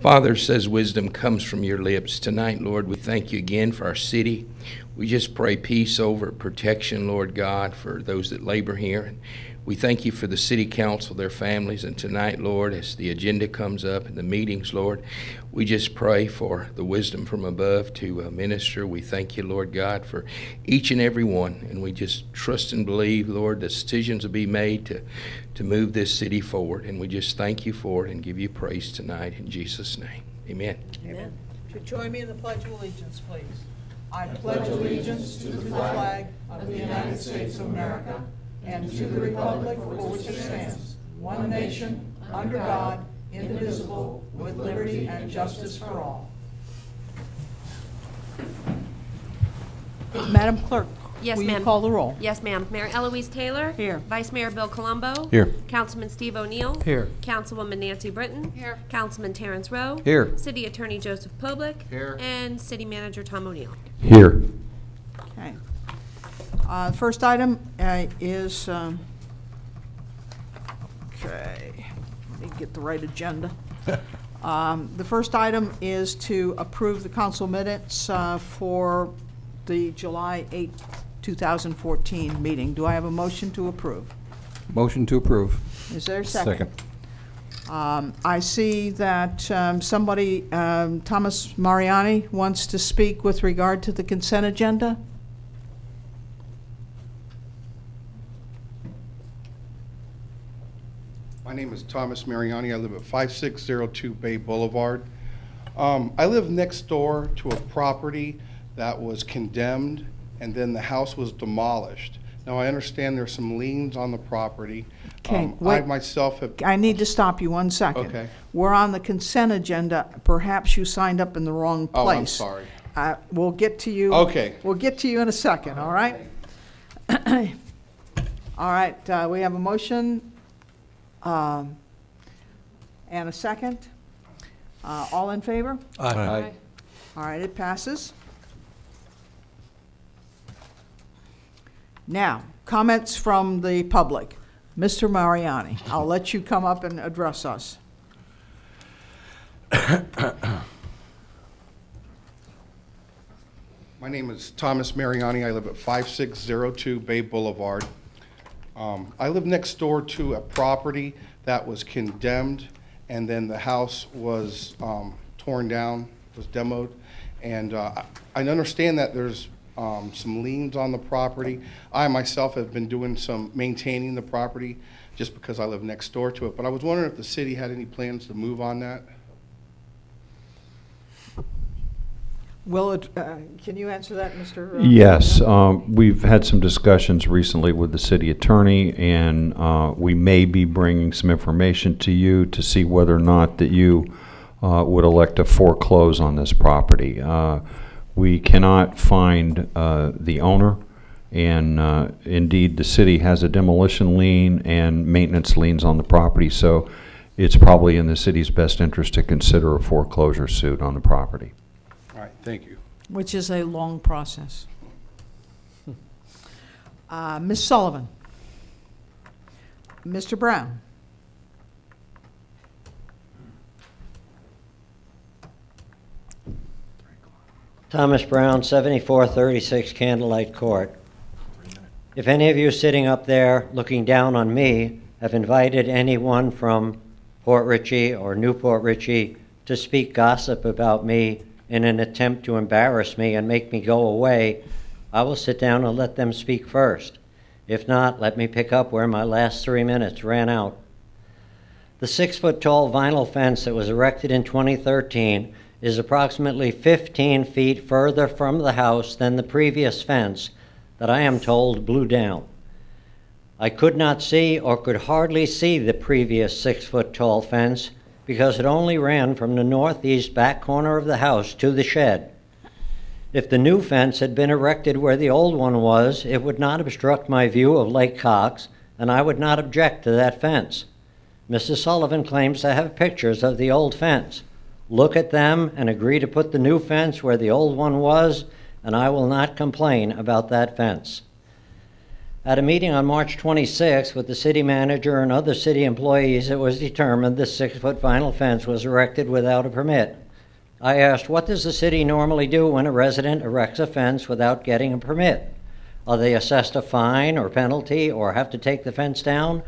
Father, says wisdom comes from your lips. Tonight, Lord, we thank you again for our city. We just pray peace over protection, Lord God, for those that labor here. We thank you for the city council, their families, and tonight, Lord, as the agenda comes up and the meetings, Lord, we just pray for the wisdom from above to minister. We thank you, Lord God, for each and every one, and we just trust and believe, Lord, the decisions will be made to move this city forward, and we just thank you for it and give you praise tonight in Jesus' name. Amen. Amen. If you join me in the Pledge of Allegiance, please. I pledge allegiance to the flag of the United States of America and to the republic for which it stands, one nation, under God, indivisible, with liberty and justice for all. Madam Clerk, yes, will ma'am. you call the roll? Yes, ma'am. Mayor Eloise Taylor. Here. Vice Mayor Bill Colombo. Here. Councilman Steve O'Neill. Here. Councilwoman Nancy Britton. Here. Councilman Terrence Rowe. Here. City Attorney Joseph Public. Here. And City Manager Tom O'Neill. Here. Okay. First item is, okay, let me get the right agenda. The first item is to approve the council minutes for the July 8, 2014 meeting. Do I have a motion to approve? Motion to approve. Is there a second? I see that somebody, Thomas Mariani, wants to speak with regard to the consent agenda. My name is Thomas Mariani. I live at 5602 Bay Boulevard. I live next door to a property that was condemned and then the house was demolished. Now, I understand there's some liens on the property. Okay, I myself have... I need to stop you 1 second. Okay. We're on the consent agenda. Perhaps you signed up in the wrong place. Oh, I'm sorry. We'll get to you. Okay. We'll get to you in a second, all right? All right, we have a motion and a second. All in favor? Aye. All right, it passes. Now, comments from the public. Mr. Mariani, I'll let you come up and address us. My name is Thomas Mariani. I live at 5602 Bay Boulevard. I live next door to a property that was condemned, and then the house was torn down, was demoed. And I understand that there's some liens on the property. I myself have been doing some maintaining the property just because I live next door to it. But I was wondering if the city had any plans to move on that. Will it, can you answer that, Mr.? Yes, we've had some discussions recently with the city attorney, and we may be bringing some information to you to see whether or not that you would elect to foreclose on this property. We cannot find the owner, and indeed the city has a demolition lien and maintenance liens on the property, so it's probably in the city's best interest to consider a foreclosure suit on the property. All right, thank you. Which is a long process. Ms. Sullivan. Mr. Brown. Thomas Brown, 7436 Candlelight Court. If any of you sitting up there looking down on me have invited anyone from Port Richey or Newport Richey to speak gossip about me in an attempt to embarrass me and make me go away, I will sit down and let them speak first. If not, let me pick up where my last 3 minutes ran out. The 6-foot-tall vinyl fence that was erected in 2013 is approximately 15 feet further from the house than the previous fence that I am told blew down. I could not see or could hardly see the previous 6-foot-tall fence because it only ran from the northeast back corner of the house to the shed. If the new fence had been erected where the old one was, it would not obstruct my view of Lake Cox, and I would not object to that fence. Mrs. Sullivan claims to have pictures of the old fence. Look at them and agree to put the new fence where the old one was, and I will not complain about that fence. At a meeting on March 26 with the city manager and other city employees, it was determined the 6-foot vinyl fence was erected without a permit. I asked, what does the city normally do when a resident erects a fence without getting a permit? Are they assessed a fine or penalty or have to take the fence down?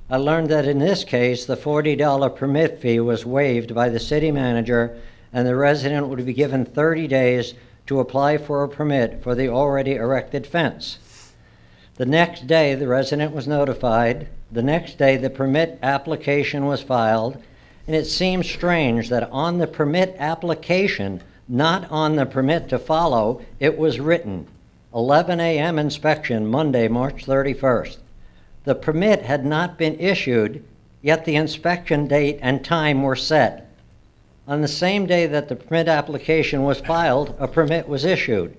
I learned that in this case, the $40 permit fee was waived by the city manager, and the resident would be given 30 days to apply for a permit for the already erected fence. The next day, the resident was notified. The next day, the permit application was filed, and it seems strange that on the permit application, not on the permit to follow, it was written, 11 a.m. inspection, Monday, March 31st. The permit had not been issued, yet the inspection date and time were set. On the same day that the permit application was filed, a permit was issued.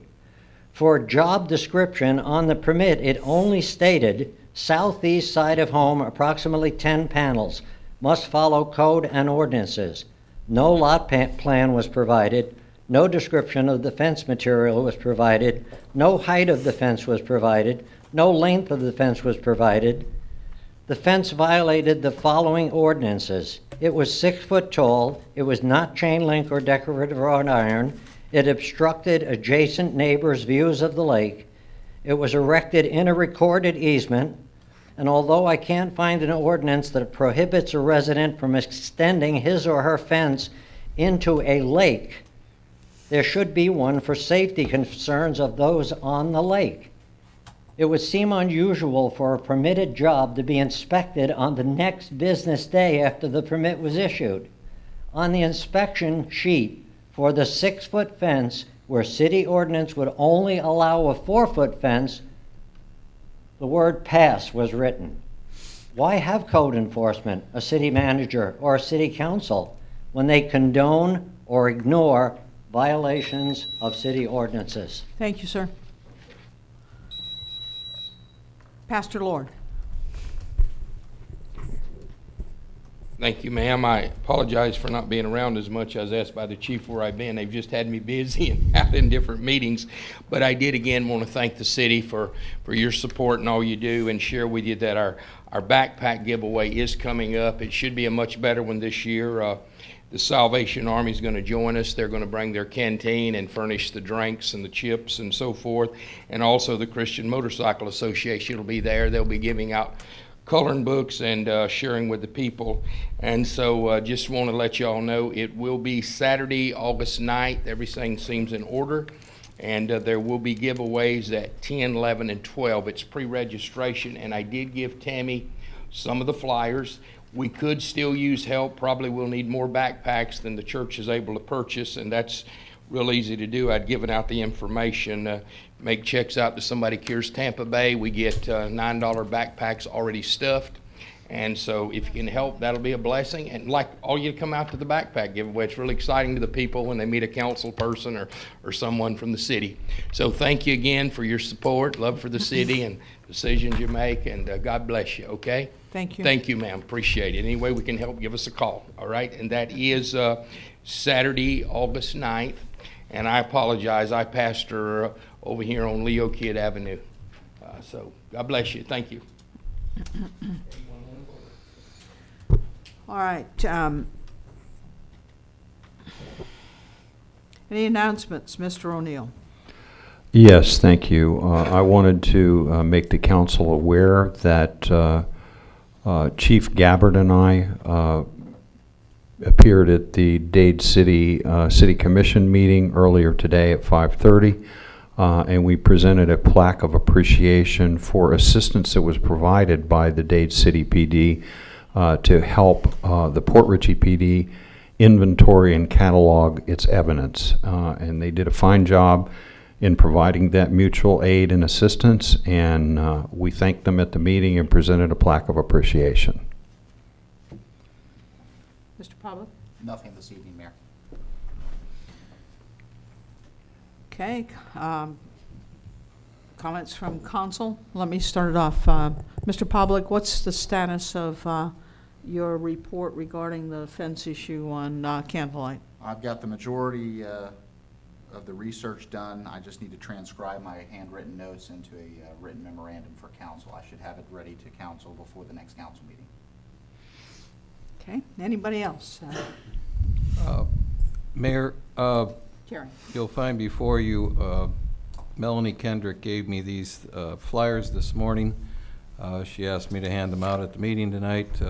For job description on the permit, it only stated southeast side of home, approximately 10 panels, must follow code and ordinances. No lot plan was provided, no description of the fence material was provided, no height of the fence was provided, no length of the fence was provided. The fence violated the following ordinances. It was 6 foot tall, it was not chain link or decorative wrought iron, it obstructed adjacent neighbors' views of the lake. It was erected in a recorded easement, and although I can't find an ordinance that prohibits a resident from extending his or her fence into a lake, there should be one for safety concerns of those on the lake. It would seem unusual for a permitted job to be inspected on the next business day after the permit was issued. On the inspection sheet, for the 6-foot fence, where city ordinance would only allow a 4-foot fence, the word pass was written. Why have code enforcement, a city manager, or a city council when they condone or ignore violations of city ordinances? Thank you, sir. Pastor Lord. Thank you, ma'am. I apologize for not being around as much as asked by the chief where I've been. They've just had me busy and out in different meetings. But I did again want to thank the city for your support and all you do, and share with you that our backpack giveaway is coming up. It should be a much better one this year. The Salvation Army is going to join us. They're going to bring their canteen and furnish the drinks and the chips and so forth. And also the Christian Motorcycle Association will be there. They'll be giving out coloring books and sharing with the people. And so just want to let you all know it will be Saturday, August 9th. Everything seems in order. And there will be giveaways at 10, 11, and 12. It's pre-registration, and I did give Tammy some of the flyers. We could still use help. Probably will need more backpacks than the church is able to purchase, and that's real easy to do. I'd given out the information. Make checks out to somebody cares Tampa Bay. We get $9 backpacks already stuffed. And so if you can help, that'll be a blessing. And like all you to come out to the backpack giveaway. It's really exciting to the people when they meet a council person or someone from the city. So thank you again for your support, love for the city and decisions you make, and God bless you, okay? Thank you. Thank you, ma'am. Appreciate it. Any way we can help, give us a call, all right? And that is Saturday, August 9th. And I apologize, I pastor over here on Leo Kidd Avenue. So God bless you. Thank you. All right. Any announcements, Mr. O'Neill? Yes, thank you. I wanted to make the council aware that Chief Gabbard and I appeared at the Dade City City Commission meeting earlier today at 5:30, and we presented a plaque of appreciation for assistance that was provided by the Dade City PD to help the Port Richey PD inventory and catalog its evidence. And they did a fine job in providing that mutual aid and assistance, and we thanked them at the meeting and presented a plaque of appreciation. Mr. Pablo? Nothing this evening, Mayor. Okay. Comments from council? Let me start it off. Mr. Pavlik, what's the status of your report regarding the fence issue on Candlelight? I've got the majority of the research done. I just need to transcribe my handwritten notes into a written memorandum for council. I should have it ready to council before the next council meeting. Okay, anybody else? Mayor, Jerry? you'll find before you, Melanie Kendrick gave me these flyers this morning. She asked me to hand them out at the meeting tonight.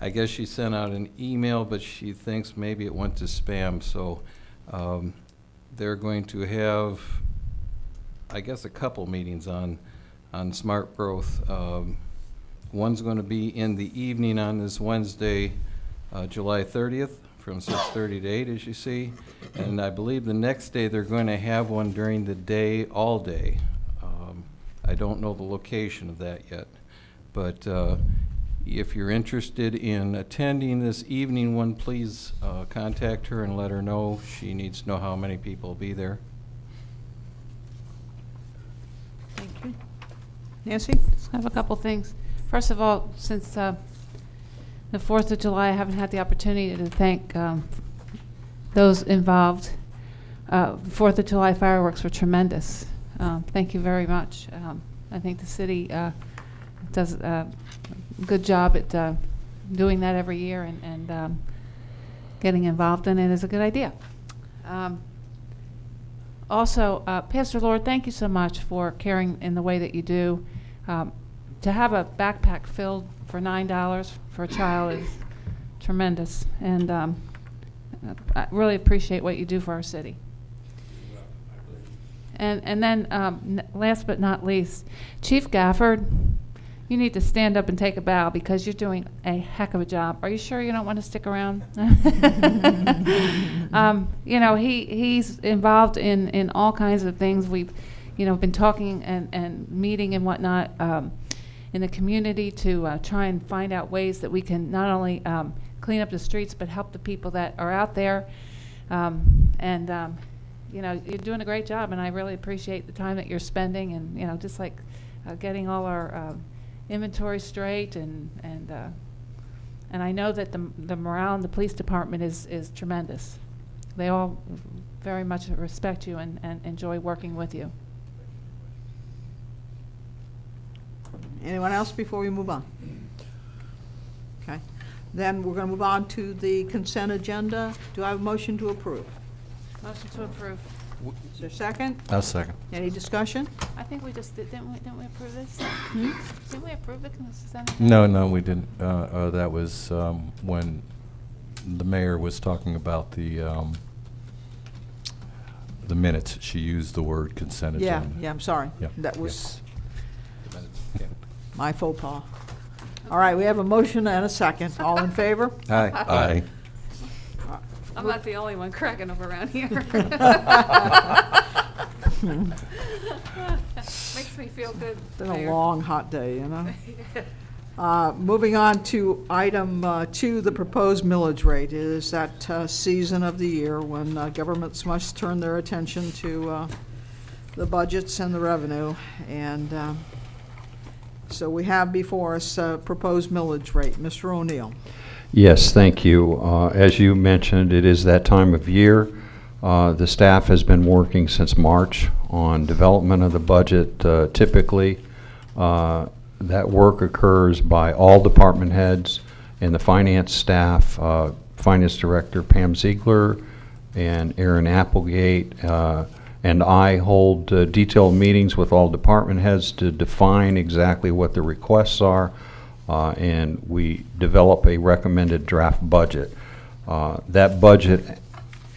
I guess she sent out an email, but she thinks maybe it went to spam, so they're going to have, I guess, a couple meetings on smart growth. One's going to be in the evening on this Wednesday, July 30th, from 6:30 to 8, as you see. And I believe the next day they're going to have one during the day, all day. I don't know the location of that yet. But if you're interested in attending this evening one, please contact her and let her know. She needs to know how many people will be there. Thank you. Nancy? I have a couple things. First of all, since the 4th of July, I haven't had the opportunity to thank those involved. 4th of July fireworks were tremendous. Thank you very much. I think the city does a good job at doing that every year, and getting involved in it is a good idea. Also, Pastor Lord, thank you so much for caring in the way that you do. To have a backpack filled for $9 for a child is tremendous, and I really appreciate what you do for our city. And then last but not least, Chief Gafford, you need to stand up and take a bow because you're doing a heck of a job. Are you sure you don't want to stick around? You know, he's involved in all kinds of things. We've, you know, been talking and meeting and whatnot in the community to try and find out ways that we can not only clean up the streets but help the people that are out there. You know, you're doing a great job, and I really appreciate the time that you're spending, and you know, just like getting all our inventory straight, and I know that the morale in the police department is tremendous. They all very much respect you and enjoy working with you. Anyone else before we move on? Okay. Then we're going to move on to the consent agenda. Do I have a motion to approve? Motion to approve. Is there a second? I'll second. Any discussion? I think we just did, didn't we approve this? Hmm? Didn't we approve the consent? No, we didn't. That was when the mayor was talking about the minutes. She used the word consent agenda. Yeah, I'm sorry. Yeah, That was my faux pas. All right, we have a motion and a second. All in favor? Aye. Aye. I'm not the only one cracking up around here. Makes me feel good. It's been a Mayor. long, hot day, you know? Moving on to item 2, the proposed millage rate. It is that season of the year when governments must turn their attention to the budgets and the revenue. And so we have before us proposed millage rate. Mr. O'Neill. Yes, thank you. As you mentioned, it is that time of year. The staff has been working since March on development of the budget. Typically, that work occurs by all department heads and the finance staff, Finance Director Pam Ziegler and Aaron Applegate, and I hold detailed meetings with all department heads to define exactly what the requests are. And we develop a recommended draft budget. That budget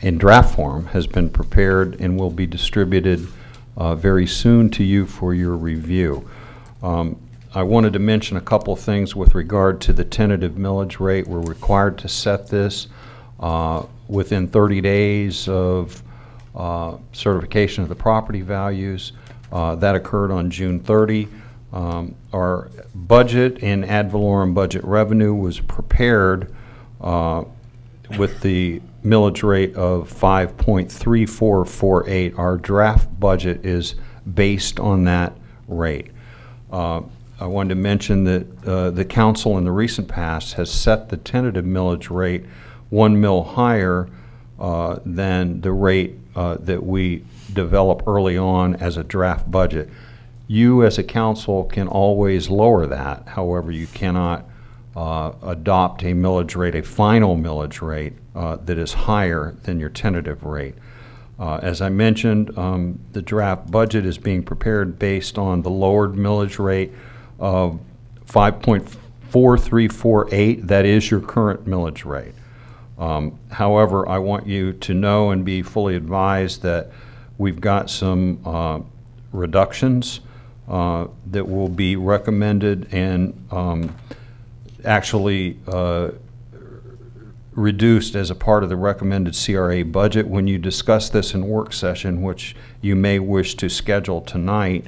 in draft form has been prepared and will be distributed very soon to you for your review. I wanted to mention a couple things with regard to the tentative millage rate. We're required to set this within 30 days of certification of the property values. That occurred on June 30. Our budget and ad valorem budget revenue was prepared with the millage rate of 5.3448. Our draft budget is based on that rate. I wanted to mention that the council in the recent past has set the tentative millage rate 1 mil higher than the rate that we develop early on as a draft budget. You as a council can always lower that. However, you cannot adopt a millage rate, a final millage rate that is higher than your tentative rate. As I mentioned, the draft budget is being prepared based on the lowered millage rate of 5.4348. That is your current millage rate. However, I want you to know and be fully advised that we've got some reductions that will be recommended and actually reduced as a part of the recommended CRA budget. When you discuss this in work session, which you may wish to schedule tonight,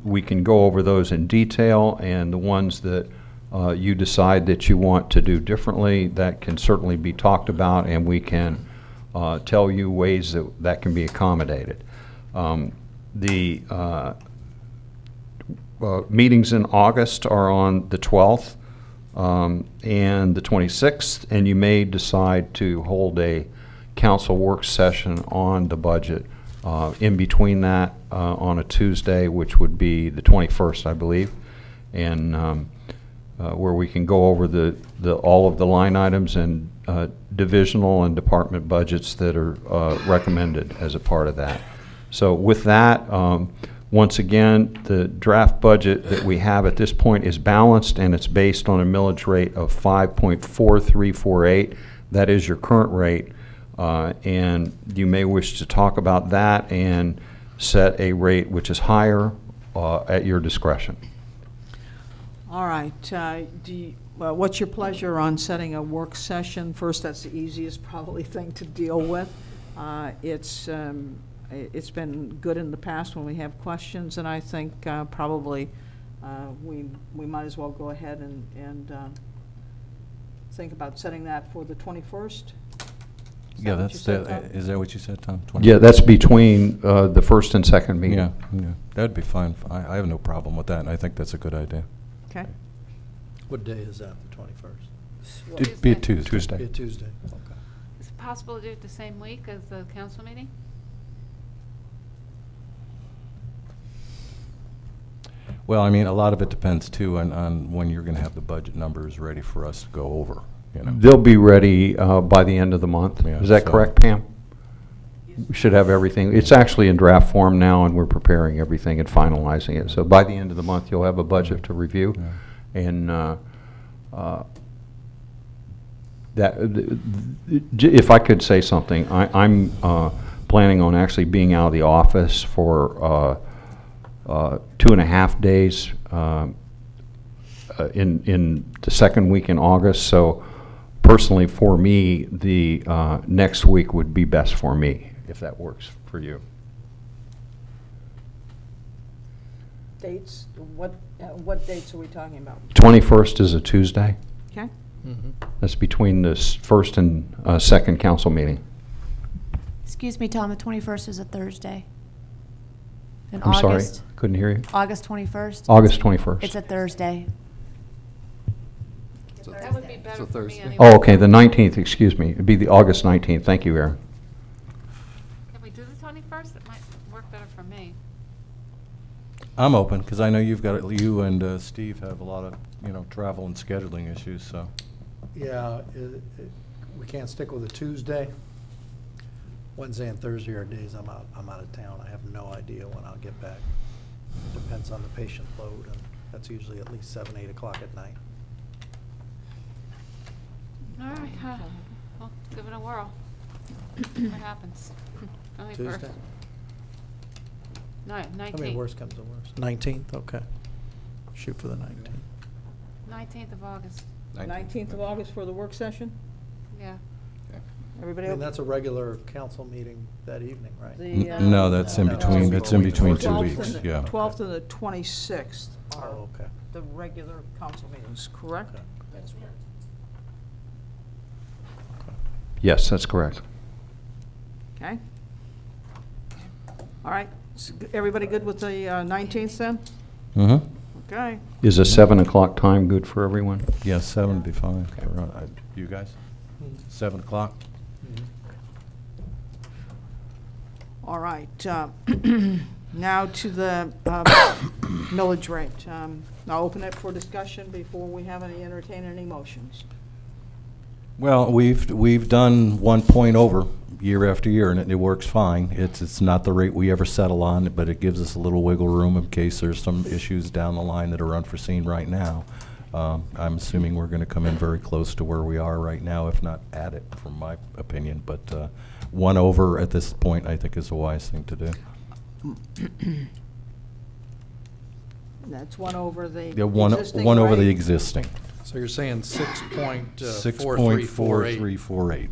we can go over those in detail, and the ones that you decide that you want to do differently, that can certainly be talked about, and we can tell you ways that that can be accommodated. The meetings in August are on the 12th and the 26th, and you may decide to hold a council work session on the budget in between that on a Tuesday, which would be the 21st, I believe, and where we can go over all of the line items and divisional and department budgets that are recommended as a part of that. So with that, once again, the draft budget that we have at this point is balanced, and it's based on a millage rate of 5.4348. That is your current rate, and you may wish to talk about that and set a rate which is higher at your discretion. All right. What's your pleasure on setting a work session? First, that's the easiest probably thing to deal with. It's been good in the past when we have questions, and I think probably we might as well go ahead and think about setting that for the 21st. Yeah, is that what you said, Tom? 21st? Yeah, that's between the first and second meeting. Yeah, that'd be fine. I have no problem with that, and I think that's a good idea. Okay. What day is that, the 21st? It'd be a Tuesday. Be a Tuesday, okay. Is it possible to do it the same week as the council meeting? Well, I mean, a lot of it depends, too, on when you're going to have the budget numbers ready for us to go over, you know. They'll be ready by the end of the month. Yeah, is that so correct, Pam? We should have everything. It's actually in draft form now, and we're preparing everything and finalizing it. So by the end of the month, you'll have a budget to review. Yeah. And if I could say something, I'm planning on actually being out of the office for 2.5 days in the second week in August. So personally, for me, the next week would be best for me, if that works for you. Dates? What dates are we talking about? 21st is a Tuesday. Okay. That's between the first and second council meeting. Excuse me, Tom, the 21st is a Thursday. In I'm August, sorry, couldn't hear you. August 21st? August 21st. It's a Thursday. That would be better for me anyway. Oh, okay, the 19th, excuse me. It'd be the August 19th. Thank you, Aaron. Can we do the 21st? It might work better for me. I'm open, because I know you and Steve have a lot of, travel and scheduling issues, so. Yeah, we can't stick with a Tuesday. Wednesday and Thursday are days I'm out of town. I have no idea when I'll get back. Depends on the patient load, and that's usually at least 7, 8 o'clock at night. All right, well, give it a whirl. What happens? 21st. Tuesday? No, 19th. I mean, worst comes to worst. 19th, okay. Shoot for the 19th. 19th of August. 19th of August for the work session? Yeah. Everybody And okay? that's a regular council meeting that evening, right? No, that's in between, that's in between 2 12th weeks, and the- yeah. 12th and the 26th are Oh, okay. the regular council meetings, correct? Okay. That's right. Yes, that's correct. Okay. All right. Everybody good with the 19th then? Mm-hmm. Okay. Is a 7 o'clock time good for everyone? Yeah, 7 would be fine. You guys? 7 o'clock? All right. Now to the millage rate. I'll open it for discussion before we have any entertain any motions. Well, we've done 1 point over year after year, and it works fine. It's not the rate we ever settle on, but it gives us a little wiggle room in case there's some issues down the line that are unforeseen right now. I'm assuming we're going to come in very close to where we are right now, if not at it, from my opinion. But 1 over at this point, I think, is a wise thing to do. That's 1 over the Yeah, one over the existing. So you're saying 6.4348.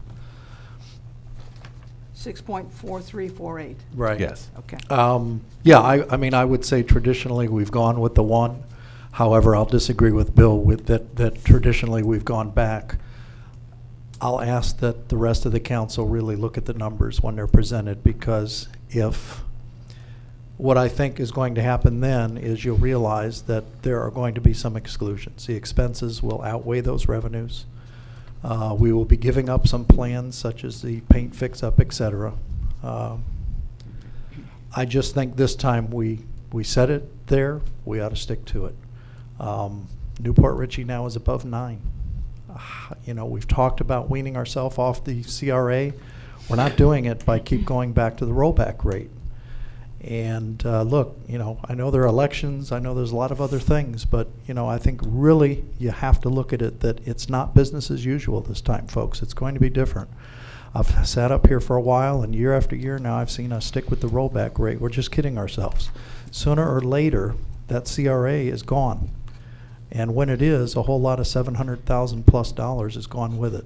6.4348. Right. Yes. Okay. Yeah, I mean, I would say traditionally we've gone with the 1. However, I'll disagree with Bill with that traditionally we've gone back. I'll ask that the rest of the council really look at the numbers when they're presented, because if what I think is going to happen then is you'll realize that there are going to be some exclusions. The expenses will outweigh those revenues. We will be giving up some plans such as the paint fix-up, etc. I just think this time we set it there, we ought to stick to it. Newport Richey now is above 9. You know, we've talked about weaning ourselves off the CRA. We're not doing it by keep going back to the rollback rate. And look, you know, I know there are elections, I know there's a lot of other things, but, you know, I think really you have to look at it that it's not business as usual this time, folks. It's going to be different. I've sat up here for a while, and year after year now I've seen us stick with the rollback rate. We're just kidding ourselves. Sooner or later, that CRA is gone. And when it is, a whole lot of $700,000+ is gone with it.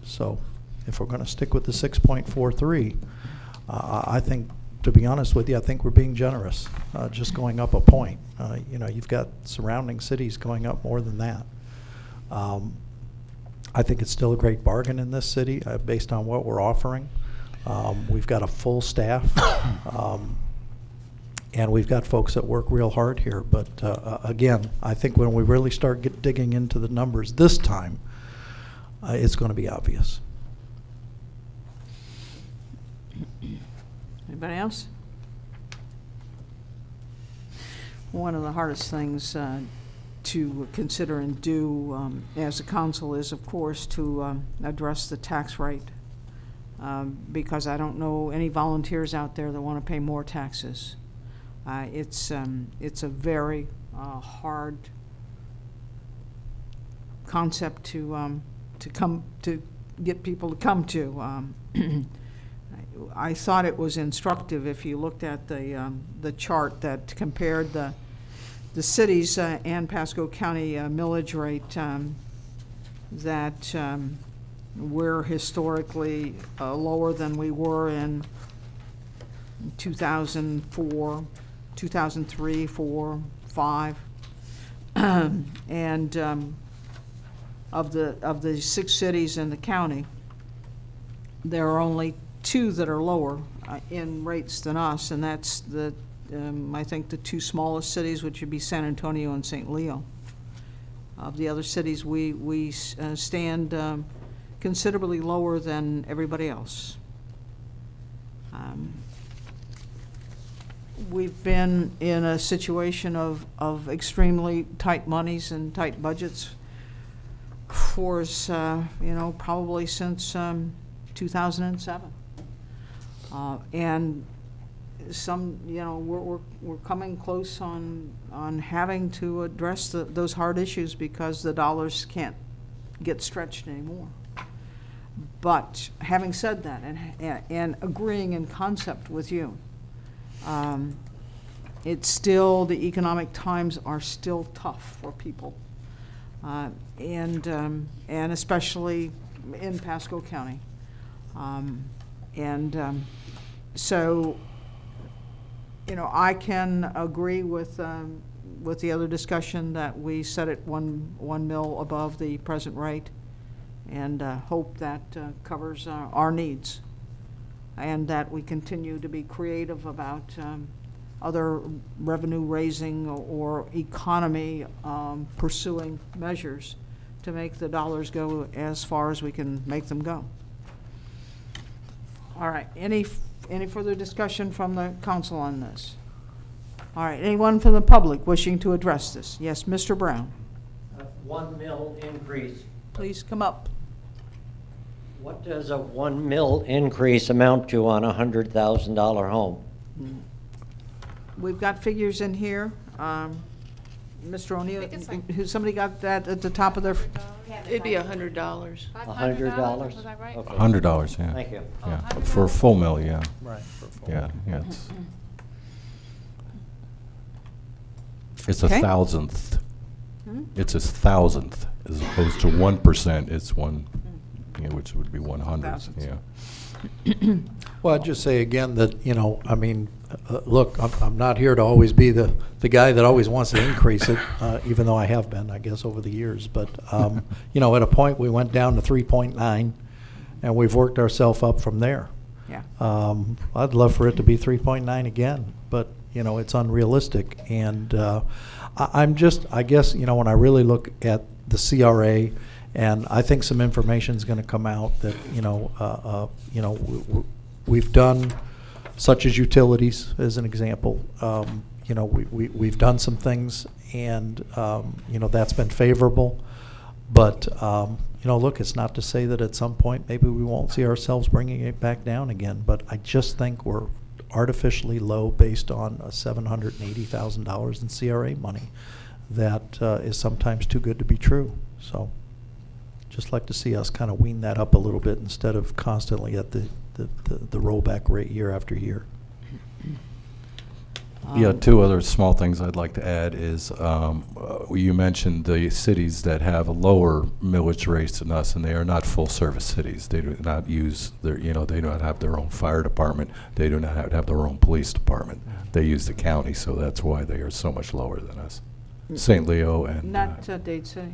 So if we're going to stick with the 6.43, I think, to be honest with you, I think we're being generous, just going up a point. You know, you've got surrounding cities going up more than that. I think it's still a great bargain in this city based on what we're offering. We've got a full staff. And we've got folks that work real hard here. But again, I think when we really start digging into the numbers this time, it's going to be obvious. Anybody else? One of the hardest things to consider and do as a council is, of course, to address the tax rate. Because I don't know any volunteers out there that want to pay more taxes. It's a very hard concept to get people to come to. I thought it was instructive if you looked at the chart that compared the cities and Pasco County millage rate, that we're historically lower than we were in 2004. 2003, 4, 5, and of the 6 cities in the county, there are only 2 that are lower in rates than us, and that's I think the 2 smallest cities, which would be San Antonio and St. Leo. Of the other cities, we stand considerably lower than everybody else. We've been in a situation of extremely tight monies and tight budgets for us, you know, probably since 2007. And some, you know, we're coming close on having to address those hard issues because the dollars can't get stretched anymore. But having said that, and agreeing in concept with you, it's still, the economic times are still tough for people, and especially in Pasco County, so, you know, I can agree with the other discussion that we set it one mil above the present rate, and hope that covers our needs, and that we continue to be creative about other revenue raising or economy pursuing measures to make the dollars go as far as we can make them go. All right, any any further discussion from the council on this? All right, anyone from the public wishing to address this? Yes, Mr. Brown. 1 mil increase. Please come up. What does a 1 mil increase amount to on a $100,000 home? We've got figures in here. Mr. O'Neill, somebody got that at the top of their? It'd be $100. $100? Was I right? Okay. $100, yeah. Thank you. Yeah, for a full mill, yeah. Right. For full. Yeah, yeah. It's a Okay. thousandth. It's a thousandth as opposed to 1%. It's one, which would be 100. Thousandths. Yeah. Well, I'd just say again that, you know, I mean, look, I'm not here to always be the guy that always wants to increase it, even though I have been, I guess, over the years. But, you know, at a point, we went down to 3.9, and we've worked ourselves up from there. Yeah. I'd love for it to be 3.9 again, but, you know, it's unrealistic. And I guess, you know, when I really look at the CRA, and I think some information is going to come out that, we've done, such as utilities, as an example. You know, we've done some things, and, you know, that's been favorable. But, you know, look, it's not to say that at some point maybe we won't see ourselves bringing it back down again. But I just think we're artificially low based on $780,000 in CRA money. That is sometimes too good to be true. So just like to see us kind of wean that up a little bit instead of constantly at the rollback rate year after year. Yeah, two other small things I'd like to add is you mentioned the cities that have a lower millage rates than us, and they are not full-service cities. They do not use their, they do not have their own fire department. They do not have their own police department. They use the county, so that's why they are so much lower than us. St. Leo and Not Dade City.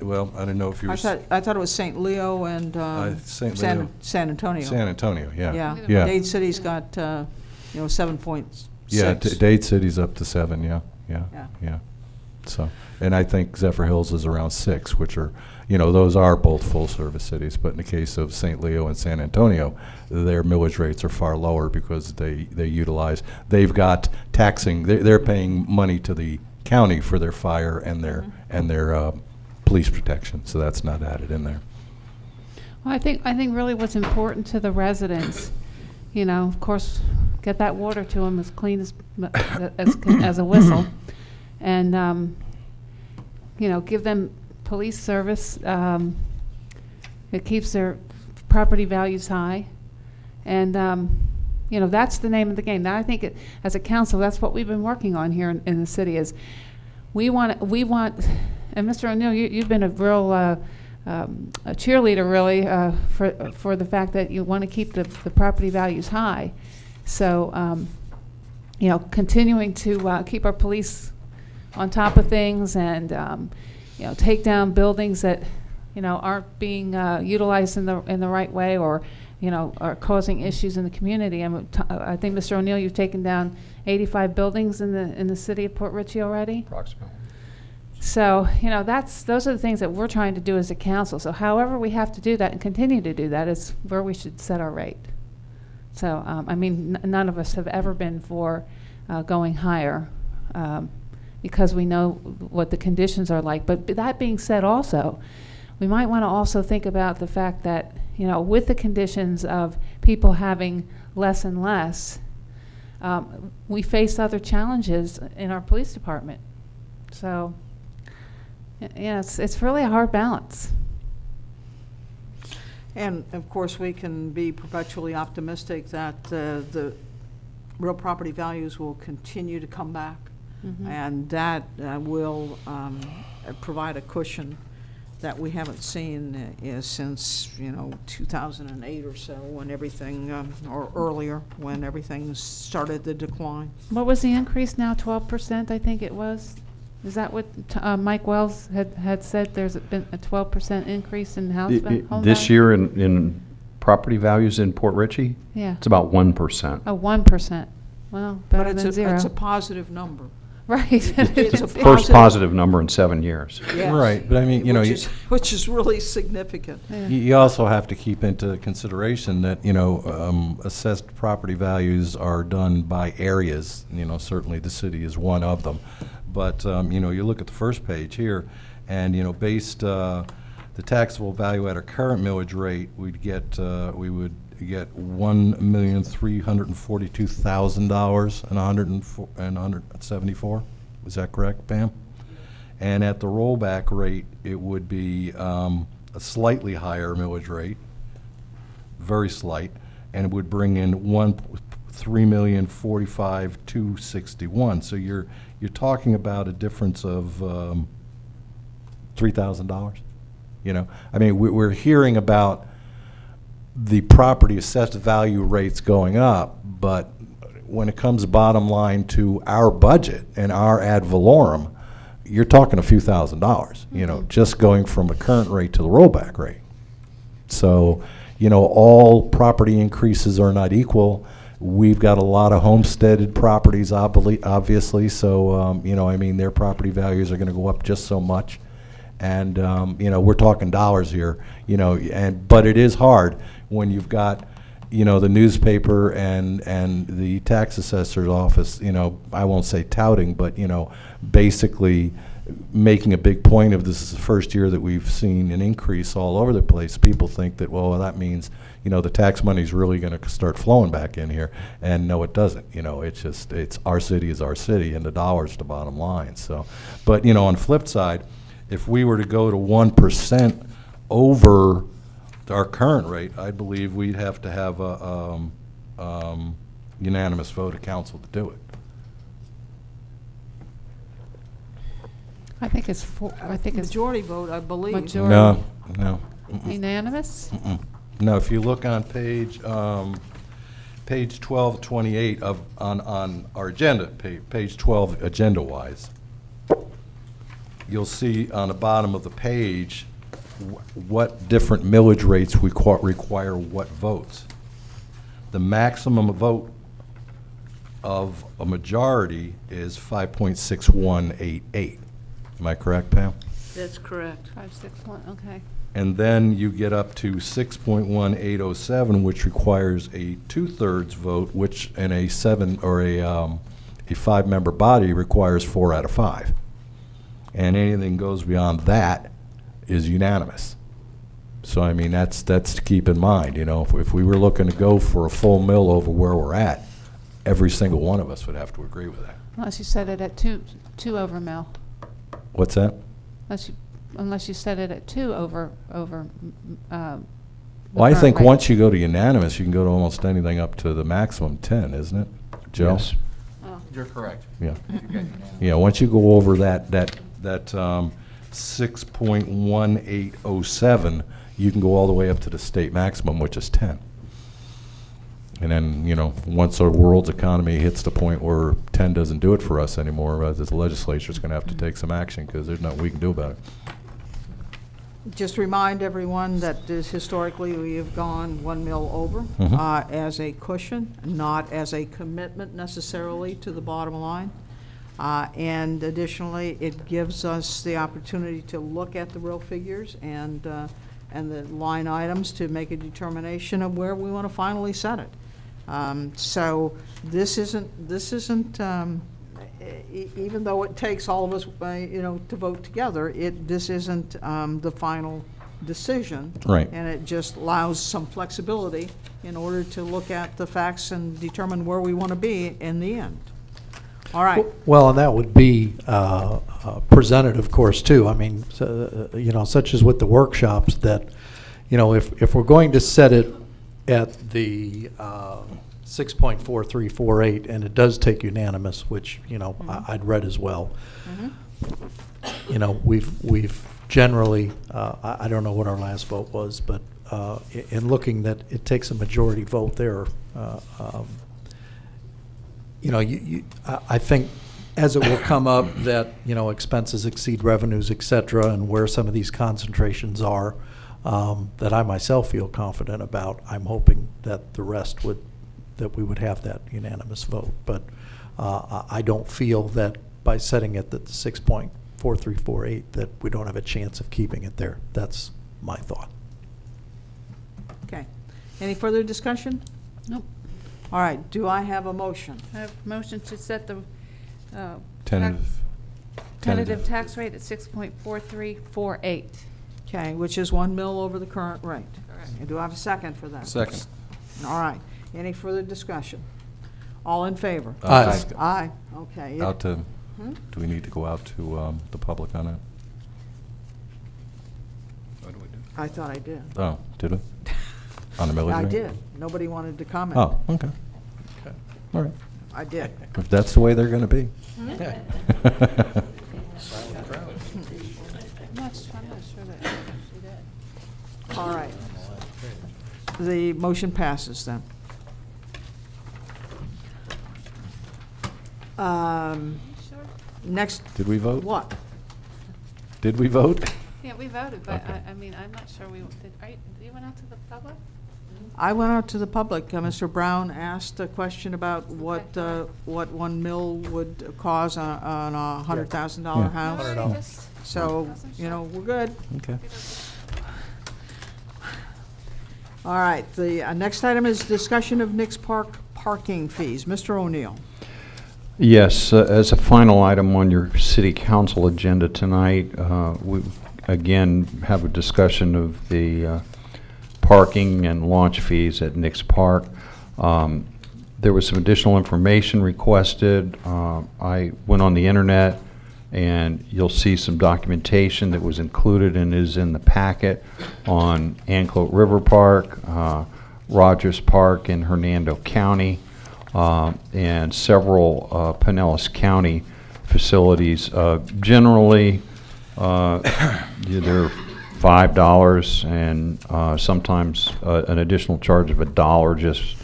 well, I don't know if you were. I thought it was St. Leo and St. San Leo. Antonio. San Antonio, yeah. Yeah. Dade City's got 7.6. Yeah, Dade City's up to 7. Yeah. So, and I think Zephyr Hills is around 6, which are, those are both full-service cities. But in the case of St. Leo and San Antonio, their millage rates are far lower because they've got taxing. They're paying money to the county for their fire and their police protection. So that's not added in there. Well, I think really what's important to the residents, of course, get that water to them as clean as a whistle, and give them police service. It keeps their property values high, and that's the name of the game. Now, I think as a council, that's what we've been working on here in the city. Is we want, and Mr. O'Neill, you've been a real a cheerleader, really, for the fact that you want to keep the property values high. So, continuing to keep our police on top of things, and take down buildings that aren't being utilized in the right way, or are causing issues in the community. I think, Mr. O'Neill, you've taken down 85 buildings in the city of Port Richey already. Approximately. So, those are the things that we're trying to do as a council. So however we have to do that and continue to do that is where we should set our rate. So, none of us have ever been for going higher because we know what the conditions are like. But that being said also, we might want to also think about the fact that, with the conditions of people having less and less, we face other challenges in our police department. So, it's really a hard balance. And of course, we can be perpetually optimistic that the real property values will continue to come back, and that will provide a cushion that we haven't seen since 2008 or so, when everything, or earlier, when everything started the decline. What was the increase now? 12%, I think it was. Is that what Mike Wells had said? There's been a 12% increase in home this year in property values in Port Richey? Yeah. It's about 1%. Oh, 1%. Well, better than zero. It's a positive number. Right. It's a First positive number in 7 years. Yes. Right, but I mean, you know, Which is really significant. you also have to keep into consideration that, you know, assessed property values are done by areas. You know, certainly the city is one of them. But, you know, you look at the first page here, and, you know, based, the taxable value at our current millage rate, we would get $1,342,000 and 174. Was that correct, Pam? And at the rollback rate, it would be a slightly higher millage rate, very slight, and it would bring in $3,045,261. So you're talking about a difference of $3,000. You know, I mean, we're hearing about the property assessed value rates going up, but when it comes bottom line to our budget and our ad valorem, you're talking a few $1,000s, you know, just going from the current rate to the rollback rate. So, you know, all property increases are not equal. We've got a lot of homesteaded properties, obviously, so, you know, I mean, their property values are going to go up just so much. And, you know, we're talking dollars here, you know, but it is hard when you've got, you know, the newspaper and the tax assessor's office, you know, I won't say touting, but, you know, basically making a big point of this is the first year that we've seen an increase all over the place. People think that, well, that means, you know, the tax money's really going to start flowing back in here. And no, it doesn't. You know, it's just, it's our city is our city, and the dollar's the bottom line. So, but, you know, on the flip side, if we were to go to 1% over our current rate, I believe we'd have to have a unanimous vote of council to do it. I think it's four, I think it's Majority vote, I believe. majority. No. Unanimous? No, if you look on page 1228 on our agenda, page 12 agenda-wise, you'll see on the bottom of the page what different millage rates require what votes. The maximum vote of a majority is 5.6188. Am I correct, Pam? That's correct. 561, okay. And then you get up to 6.1807, which requires a 2/3 vote, which in a 5-member body requires 4 out of 5. And anything goes beyond that is unanimous. So I mean, that's to keep in mind. You know, if we were looking to go for a full mill over where we're at, every single one of us would have to agree with that. Unless you set it at two over mill. What's that? Unless you set it at 2 over. Well, I think once you go to unanimous, you can go to almost anything up to the maximum 10, isn't it, Joe? Yes. You're correct. Yeah. If you get unanimous. Yeah. Once you go over that 6.1807, you can go all the way up to the state maximum, which is 10. And then, you know, once our world's economy hits the point where 10 doesn't do it for us anymore, the legislature's going to have to take some action because there's nothing we can do about it. Just remind everyone that historically we have gone 1 mil over as a cushion, not as a commitment necessarily to the bottom line. And additionally, it gives us the opportunity to look at the real figures and the line items to make a determination of where we want to finally set it. So this isn't even though it takes all of us, you know, to vote together, this isn't the final decision. Right. And it just allows some flexibility in order to look at the facts and determine where we want to be in the end. All right. Well, and that would be presented, of course, too. I mean, you know, such as with the workshops that, you know, if we're going to set it at the 6.4348, and it does take unanimous, which, you know, I'd read as well. You know, we've generally, I don't know what our last vote was, but in looking that it takes a majority vote there, you know, I think as it will come up that, you know, expenses exceed revenues, et cetera, and where some of these concentrations are, that I myself feel confident about. I'm hoping that the rest that we would have that unanimous vote. But I don't feel that by setting it at the 6.4348 that we don't have a chance of keeping it there. That's my thought. Okay. Any further discussion? Nope. All right, do I have a motion? I have motion to set the Tentative. tax rate at 6.4348. Okay, which is 1 mil over the current rate. Correct. And do I have a second for that? Second. All right. Any further discussion? All in favor? Aye. Aye. Okay. Out to, Hmm? do we need to go out to the public on it? I thought I did. Oh, did we? On the millage I rate? did. Nobody wanted to comment. Oh, okay. All right. I did. If that's the way they're going to be. I'm not sure that she did. All right. The motion passes then. Sure. Next. Did we vote? What? Did we vote? Yeah, we voted, but Okay. I mean, I'm not sure we did. You went out to the public? I went out to the public. Mr. Brown asked a question about what 1 mil would cause on a $100,000 Yeah. house. No, I just So, wasn't you know, sure. we're good. Okay. All right, the next item is discussion of Nix Park parking fees. Mr. O'Neill. Yes, as a final item on your city council agenda tonight, we again have a discussion of the parking and launch fees at Nix Park. There was some additional information requested. I went on the internet and you'll see some documentation that was included and is in the packet on Anclote River Park, Rogers Park in Hernando County, and several Pinellas County facilities. Generally, they're $5 and sometimes an additional charge of $1 just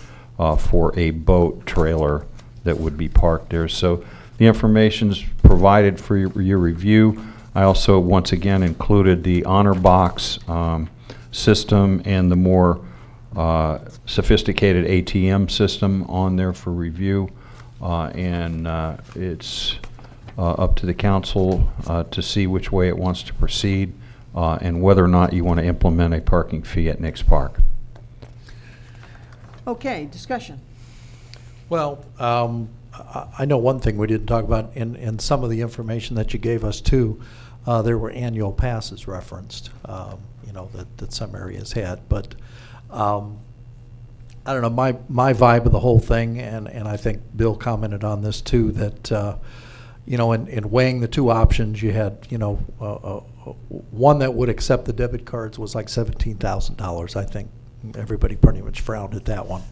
for a boat trailer that would be parked there. So the information is provided for your review. I also once again included the Honor Box system and the more sophisticated ATM system on there for review, and it's up to the council to see which way it wants to proceed and whether or not you want to implement a parking fee at Nix Park. Okay, discussion. Well, I know one thing we didn't talk about in some of the information that you gave us too. There were annual passes referenced, you know, that some areas had. But I don't know, my vibe of the whole thing, and I think Bill commented on this too, that you know, in weighing the two options, you had, you know, one that would accept the debit cards was like $17,000. I think everybody pretty much frowned at that one.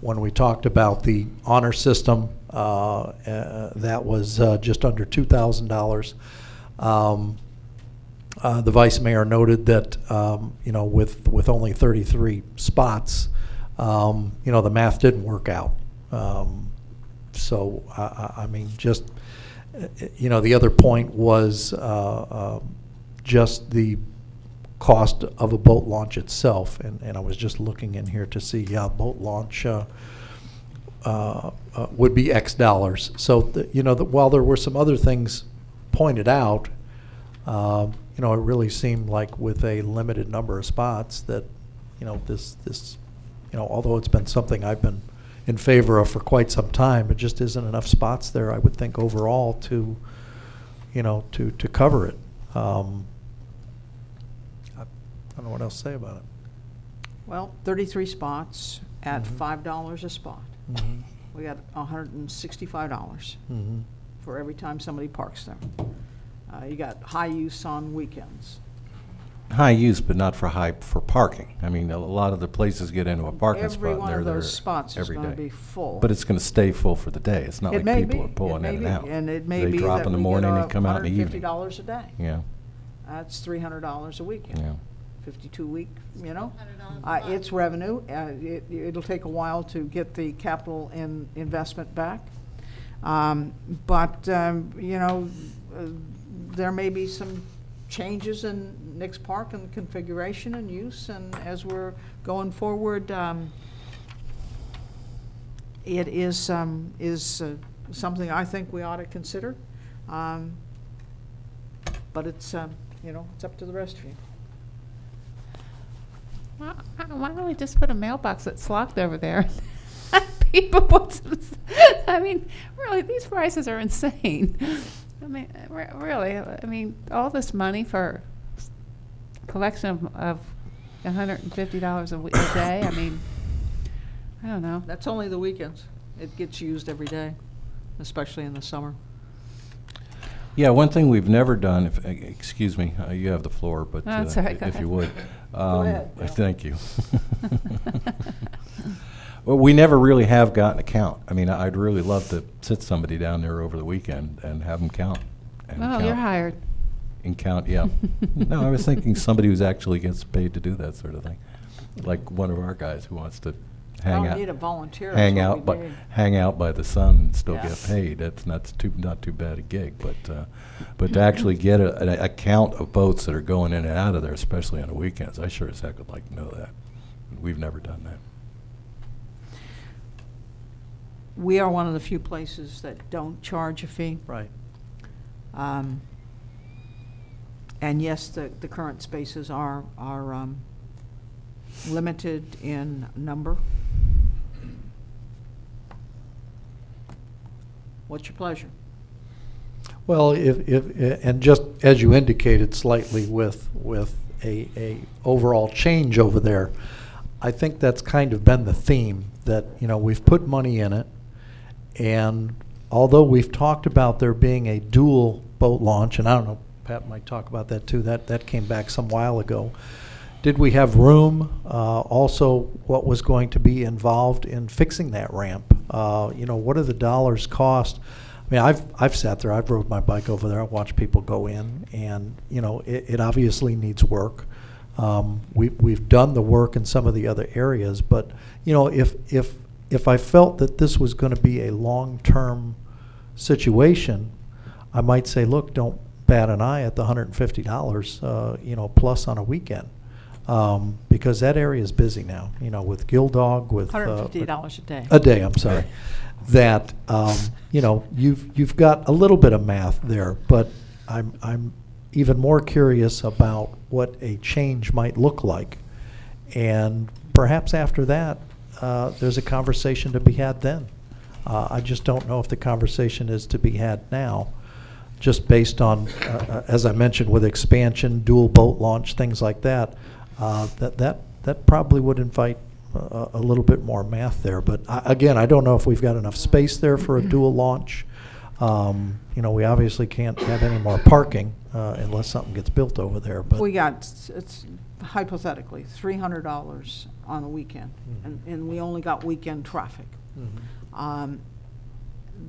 When we talked about the honor system, that was just under $2,000. The vice mayor noted that you know, with only 33 spots, you know, the math didn't work out. So I mean, just you know, the other point was just the cost of a boat launch itself, and I was just looking in here to see, yeah, boat launch would be X dollars. So you know, while there were some other things pointed out, you know, it really seemed like with a limited number of spots that, you know, this you know, although it's been something I've been in favor of for quite some time, it just isn't enough spots there, I would think, overall to, you know, to cover it. I don't know what else to say about it. Well, 33 spots at $5 a spot. We got $165 for every time somebody parks there. You got high use on weekends. High use, but not for parking. I mean, a lot of the places get into a parking spot. Every one and of they're those there spots is every going to day. be full. But it's going to stay full for the day. It's not It like may people be. are pulling It in and may out. be. And it may They be drop that in the we morning get and come out in the evening. $150 a day. Yeah. That's $300 a weekend. Yeah. 52 week, you know? It's revenue. It'll take a while to get the capital investment back. But you know, there may be some changes in Nix Park and configuration and use, and as we're going forward, it is something I think we ought to consider. But it's, you know, it's up to the rest of you. Why don't we just put a mailbox that's locked over there? People put some, I mean, really, these prices are insane. I mean, really, I mean, all this money for collection of $150 a day, I mean, I don't know. That's only the weekends. It gets used every day, especially in the summer. Yeah, one thing we've never done, if, excuse me, you have the floor, but That's all right, go if ahead. you would. Go ahead, Bill. Thank you. Well, we never really have gotten a count. I mean, I'd really love to sit somebody down there over the weekend and have them count. And Well, count you're hired. And count, yeah. No, I was thinking somebody who's actually gets paid to do that sort of thing. Like one of our guys who wants to hang Don't out. need a volunteer, that's Hang what out, we but need. hang out by the sun and still Yeah. get paid. That's not too bad a gig, but to actually get a count of boats that are going in and out of there, especially on the weekends, I sure as heck would like to know that. We've never done that. We are one of the few places that don't charge a fee. Right. And yes, the current spaces are limited in number. What's your pleasure? Well, and just as you indicated slightly with a overall change over there, I think that's kind of been the theme, that, you know, we've put money in it, and although we've talked about there being a dual boat launch, and I don't know, Pat might talk about that too, that came back some while ago. Did we have room? Also, what was going to be involved in fixing that ramp? You know, what do the dollars cost? I mean, I've sat there, I've rode my bike over there, I've watched people go in, and, you know, it obviously needs work. We've done the work in some of the other areas, but, you know, if I felt that this was going to be a long-term situation, I might say, look, don't bat an eye at the $150, you know, plus on a weekend. Because that area is busy now, you know, with Gill Dog, with $150 a day. A day, I'm sorry. That you know, you've got a little bit of math there, but I'm even more curious about what a change might look like, and perhaps after that, there's a conversation to be had then. I just don't know if the conversation is to be had now, just based on, as I mentioned, with expansion, dual boat launch, things like that. That probably would invite a little bit more math there. But again, I don't know if we've got enough space there for a dual launch. You know, we obviously can't have any more parking unless something gets built over there. But We got, it's hypothetically, $300 on a weekend, and we only got weekend traffic.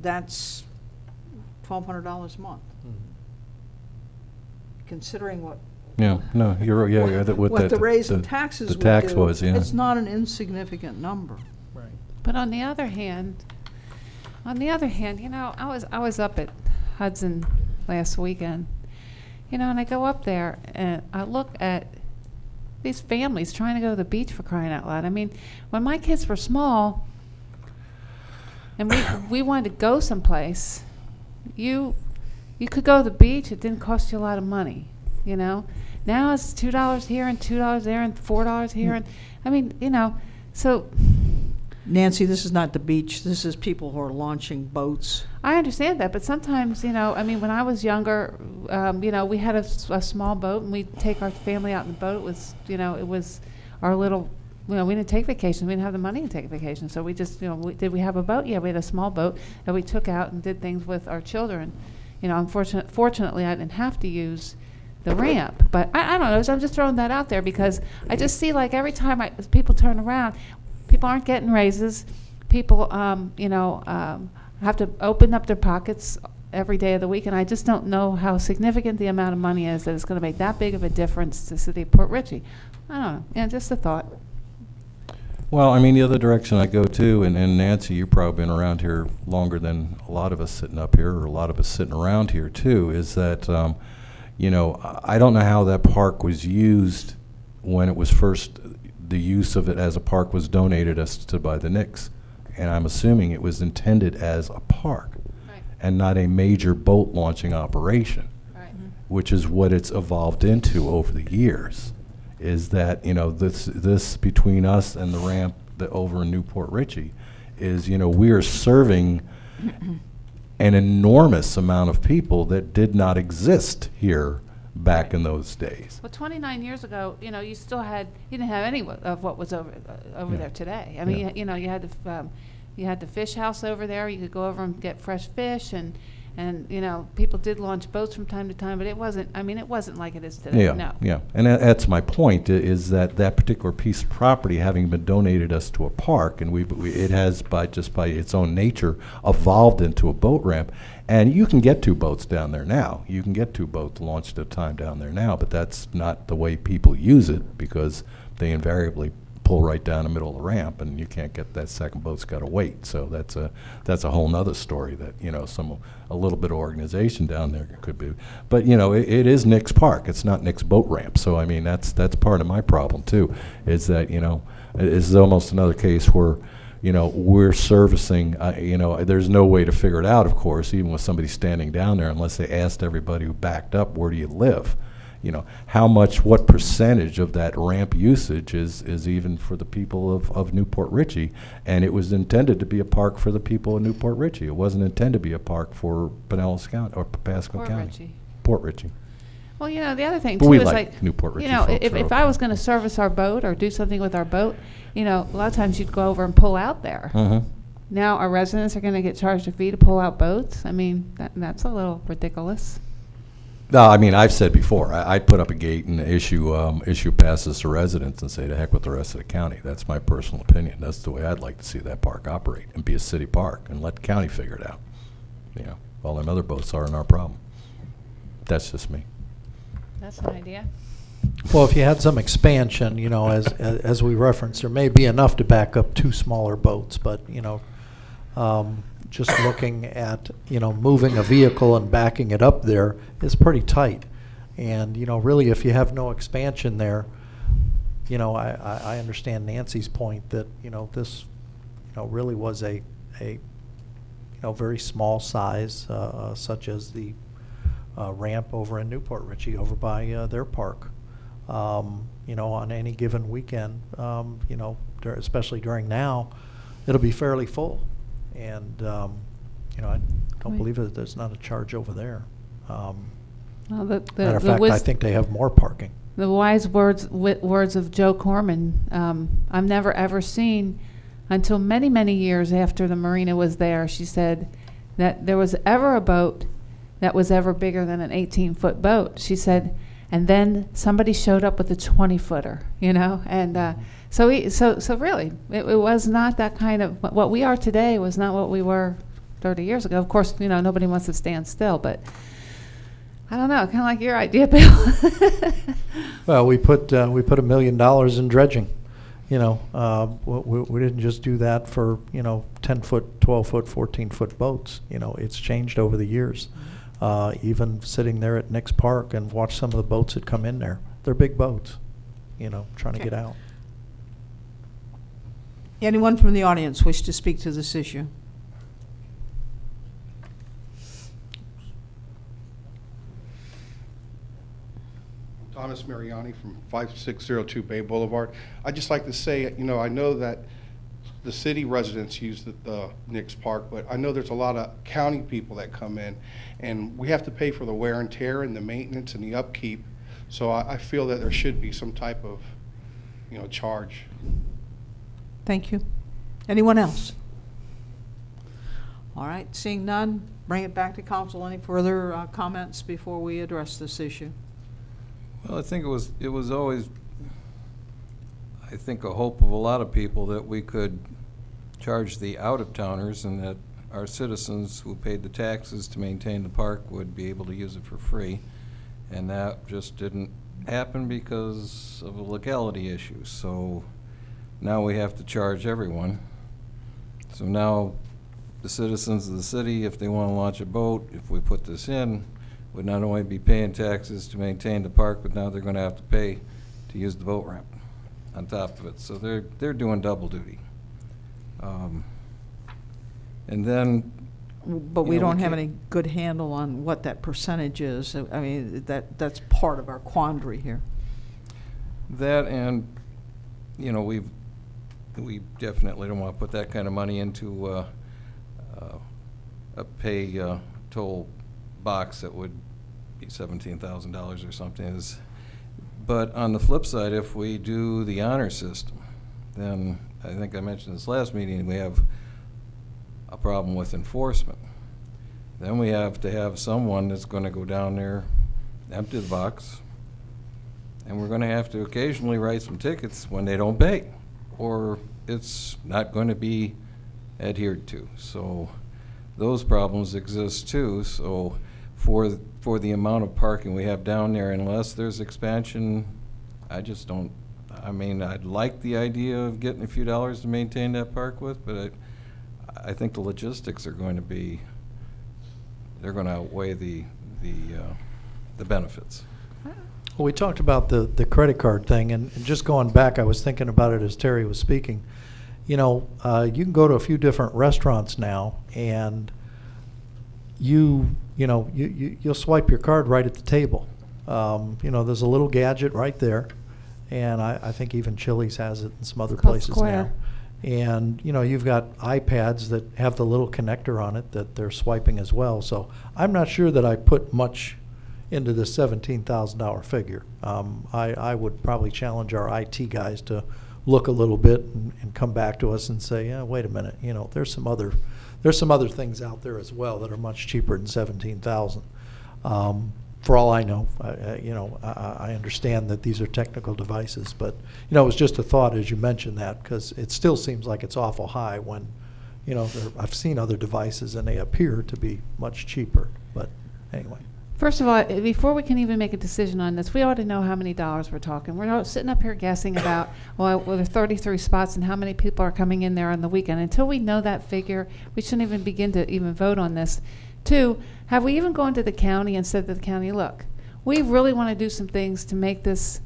That's $1,200 a month. Considering what Yeah, no, you're, yeah, what the raise in taxes the would tax do, was, yeah. it's not an insignificant number. right. But on the other hand, you know, I was up at Hudson last weekend, you know, and I go up there and I look at these families trying to go to the beach, for crying out loud. I mean, when my kids were small and we wanted to go someplace, you could go to the beach. It didn't cost you a lot of money, you know. Now it's $2 here and $2 there and $4 here, and I mean, you know, so. Nancy, this is not the beach. This is people who are launching boats. I understand that, but sometimes, you know, I mean, when I was younger, you know, we had a small boat, and we'd take our family out in the boat. It was, you know, it was our little, you know, we didn't take vacations. We didn't have the money to take vacations, so we just, you know, did we have a boat? Yeah, we had a small boat that we took out and did things with our children. You know, fortunately, I didn't have to use the ramp, but I don't know. So I'm just throwing that out there because I just see, like, every time people turn around, people aren't getting raises. People, you know, have to open up their pockets every day of the week, and I just don't know how significant the amount of money is that it's going to make that big of a difference to the city of Port Richey. I don't know. Yeah, just a thought. Well, I mean, the other direction I go to, and Nancy, you've probably been around here longer than a lot of us sitting up here, or a lot of us sitting around here too, is that, you know, I don't know how that park was used when it was first, the use of it as a park was donated us to by the Knicks. And I'm assuming it was intended as a park. and not a major boat launching operation, which is what it's evolved into over the years. Is that, you know, this between us and the ramp over in Newport Richey is, you know, we are serving an enormous amount of people that did not exist here back in those days. Well, 29 years ago, you know, you didn't have any of what was over Yeah. there today. I mean, Yeah. you know, you had the fish house over there. You could go over and get fresh fish, and you know, people did launch boats from time to time, but it wasn't. I mean, it wasn't like it is today. Yeah, No. yeah, and that's my point, is that that particular piece of property, having been donated us to a park, and it has, by its own nature, evolved into a boat ramp, and you can get 2 boats down there now. You can get 2 boats launched at a time down there now, but that's not the way people use it, because they invariably pull right down the middle of the ramp, and you can't get that second boat's got to wait. So that's a whole nother story that, you know, a little bit of organization down there could be. But, you know, it is Nick's Park. It's not Nick's boat ramp. So I mean, that's part of my problem too, is that, you know, it's almost another case where, you know, we're servicing, you know, there's no way to figure it out, of course, even with somebody standing down there, unless they asked everybody who backed up, where do you live? You know, what percentage of that ramp usage is even for the people of Newport Richey? And it was intended to be a park for the people of Newport Richey. It wasn't intended to be a park for Pinellas County or Pasco County. Richey. Port Richey. Well, you know, the other thing But too we is like Newport Richey you know, folks if are I was going to service our boat or do something with our boat, you know, a lot of times you'd go over and pull out there. Mm-hmm. Now our residents are going to get charged a fee to pull out boats. I mean, that's a little ridiculous. No, I mean, I've said before, I'd put up a gate and issue passes to residents and say, to heck with the rest of the county. That's my personal opinion. That's the way I'd like to see that park operate, and be a city park, and let the county figure it out. You know, all them other boats aren't our problem. That's just me. That's an idea. Well, if you had some expansion, you know, as we referenced, there may be enough to back up 2 smaller boats, but, you know, just looking at, you know, moving a vehicle and backing it up there is pretty tight. And, you know, really, if you have no expansion there, you know, I understand Nancy's point that, you know, this, you know, really was a you know, very small size, such as the ramp over in Newport Richey, over by their park. You know, on any given weekend, you know, especially during now, it'll be fairly full. And, you know, I don't believe that there's not a charge over there. Well, Matter of fact, I think they have more parking. The wise words of Joe Corman, I've never ever seen, until many, many years after the marina was there, she said that there was ever a boat that was ever bigger than an 18-foot boat. She said, and then somebody showed up with a 20-footer, you know, and so really, it was not that kind of, what we are today was not what we were 30 years ago. Of course, you know, nobody wants to stand still, but I don't know, kind of like your idea, Bill. Well, we put $1 million in dredging. You know, we didn't just do that for, you know, 10-foot, 12-foot, 14-foot boats. You know, it's changed over the years. Even sitting there at Nick's Park and watch some of the boats that come in there. They're big boats, you know, trying to get out. Anyone from the audience wish to speak to this issue? Thomas Mariani from 5602 Bay Boulevard. I'd just like to say, you know, I know that the city residents use the Nick's Park, but I know there's a lot of county people that come in, and we have to pay for the wear and tear and the maintenance and the upkeep. So I feel that there should be some type of, you know, charge. Thank you. Anyone else? All right, seeing none, bring it back to council. Any further comments before we address this issue? Well, I think it was always, I think, a hope of a lot of people that we could charge the out-of-towners, and that our citizens who paid the taxes to maintain the park would be able to use it for free. And that just didn't happen because of a legality issue. So now we have to charge everyone. So now the citizens of the city, if they want to launch a boat, if we put this in, would not only be paying taxes to maintain the park, but now they're going to have to pay to use the boat ramp on top of it. So they're doing double duty. And then but we You know, we don't have can't- any good handle on what that percentage is. I mean, that's part of our quandary here. That and, you know, we definitely don't want to put that kind of money into a pay toll box that would be $17,000 or something. But on the flip side, if we do the honor system, then I think I mentioned this last meeting, we have a problem with enforcement. Then we have to have someone that's going to go down there, empty the box, and we're going to have to occasionally write some tickets when they don't pay, or it's not going to be adhered to. So those problems exist too. So for the amount of parking we have down there, unless there's expansion, I just don't, I mean, I'd like the idea of getting a few dollars to maintain that park with, but I think the logistics are going to be, they're going to outweigh the benefits. Well, we talked about the credit card thing, and just going back, I was thinking about it as Terry was speaking. You know, you can go to a few different restaurants now, and you'll swipe your card right at the table. You know, there's a little gadget right there, and I think even Chili's has it in some other places Square. now. And, you know, you've got iPads that have the little connector on it that they're swiping as well. So I'm not sure that I put much into the $17,000 figure. I would probably challenge our IT guys to look a little bit and come back to us and say, yeah, wait a minute, you know, there's some other things out there as well that are much cheaper than $17,000. For all I know, I understand that these are technical devices, but you know, it was just a thought as you mentioned that, because it still seems like it's awful high when, you know, I've seen other devices and they appear to be much cheaper. But anyway. First of all, before we can even make a decision on this, we ought to know how many dollars we're talking. We're not sitting up here guessing about, well, there are 33 spots and how many people are coming in there on the weekend. Until we know that figure, we shouldn't even begin to even vote on this. Two, have we even gone to the county and said to the county, look, we really want to do some things to make this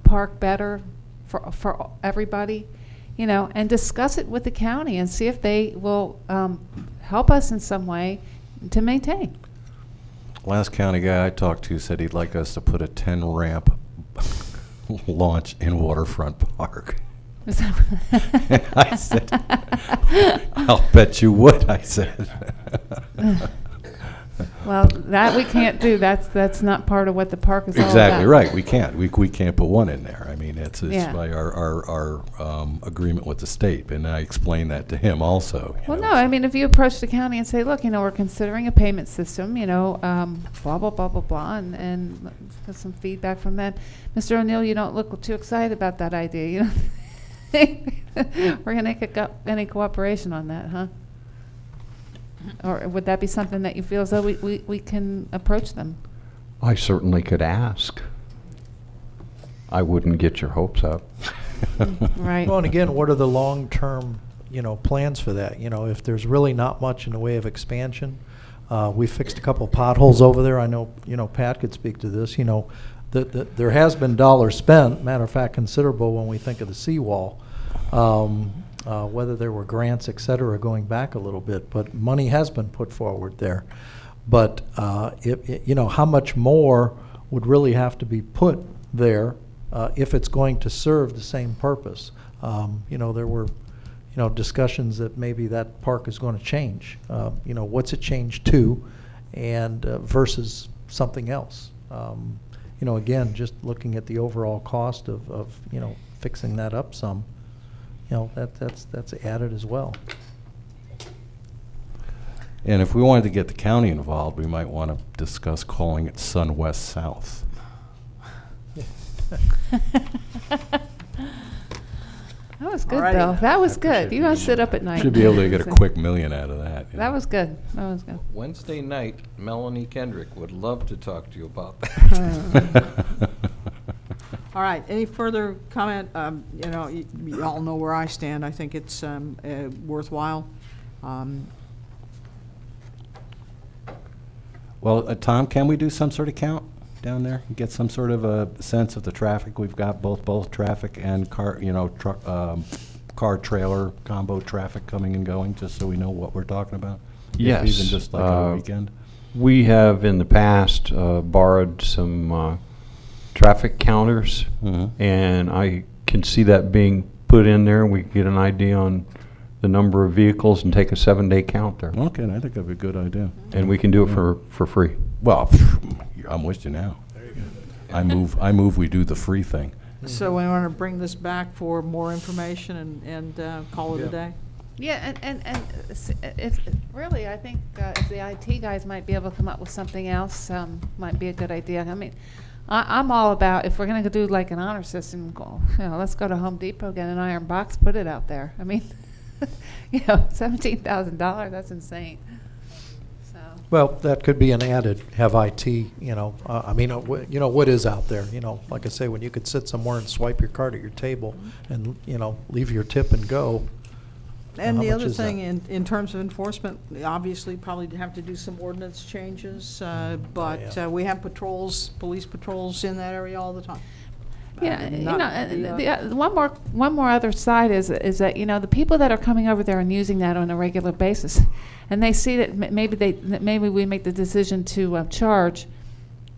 park better for everybody, you know, and discuss it with the county and see if they will help us in some way to maintain. Last county guy I talked to said he'd like us to put a 10-ramp launch in Waterfront Park. I said, I'll bet you would, I said. Well, that we can't do. That's not part of what the park is all about. Exactly right. We can't. We can't put one in there. I mean, it's Yeah. by our agreement with the state, and I explained that to him also. Well, no, I mean, if you approach the county and say, look, you know, we're considering a payment system, you know, blah, blah, blah, blah, blah, and get some feedback from that. Mr. O'Neill, you don't look too excited about that idea. You don't think we're going to get any cooperation on that, huh? Or would that be something that you feel as though we can approach them? I certainly could ask. I wouldn't get your hopes up. Right. Well, and again, what are the long-term, you know, plans for that? You know, if there's really not much in the way of expansion, we fixed a couple potholes over there. I know, you know, Pat could speak to this. You know, there has been dollars spent. Matter of fact, considerable when we think of the seawall. Whether there were grants, et cetera, going back a little bit, but money has been put forward there. But you know, how much more would really have to be put there if it's going to serve the same purpose? You know, there were, you know, discussions that maybe that park is going to change. You know, what's it changed to, and versus something else. You know, again, just looking at the overall cost of you know, fixing that up some. You know, that's added as well. And if we wanted to get the county involved, we might want to discuss calling it Sun West South. That was good, Alrighty. Bill. That was good. You don't sit up at night. Should be able to get a quick $1 million out of that. you That know. was good. That was good. Wednesday night, Melanie Kendrick would love to talk to you about that. All right, any further comment? You know, you all know where I stand. I think it's worthwhile. Well, Tom, can we do some sort of count down there? Get some sort of a sense of the traffic we've got, both traffic and car, you know, car trailer combo traffic coming and going, just so we know what we're talking about? Yes. If even just like on the weekend? We have in the past borrowed some traffic counters, and I can see that being put in there. We can get an idea on the number of vehicles and take a 7-day count there. Okay, I think that'd be a good idea. And we can do it for free. Well, I'm with you now. I move we do the free thing. So we want to bring this back for more information and call it a day? Yeah, and if really, I think if the IT guys might be able to come up with something else, might be a good idea. I mean, I'm all about, if we're going to do like an honor system, let's go to Home Depot, get an iron box, put it out there. I mean, $17,000, that's insane. So. Well, that could be an added, have IT, I mean, what is out there, like I say, when you could sit somewhere and swipe your card at your table and, leave your tip and go. And How the much other is thing, that? in terms of enforcement, obviously probably have to do some ordinance changes, but we have patrols, police patrols in that area all the time. Yeah, one more other side is that the people that are coming over there and using that on a regular basis, and they see that maybe we make the decision to charge.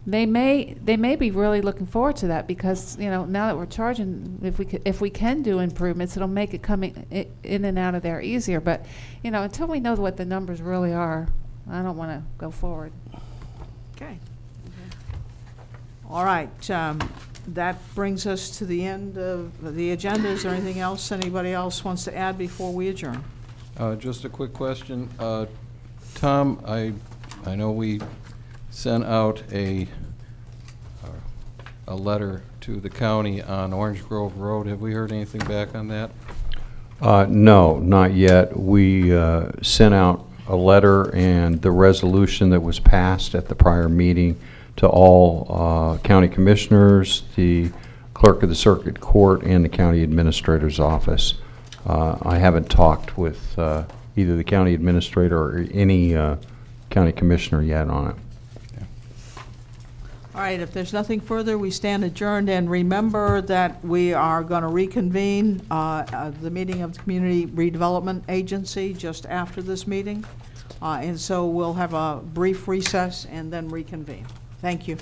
They may be really looking forward to that because now that we're charging, if we can do improvements, it'll make it coming in and out of there easier. But until we know what the numbers really are, I don't want to go forward. Okay. All right. That brings us to the end of the agenda. Is there anything else anybody else wants to add before we adjourn? Just a quick question. Tom, I know we sent out a letter to the county on Orange Grove Road. Have we heard anything back on that? No, not yet. We sent out a letter and the resolution that was passed at the prior meeting to all county commissioners, the clerk of the circuit court, and the county administrator's office. I haven't talked with either the county administrator or any county commissioner yet on it. All right, if there's nothing further, we stand adjourned. And remember that we are going to reconvene the meeting of the Community Redevelopment Agency just after this meeting. And so we'll have a brief recess and then reconvene. Thank you.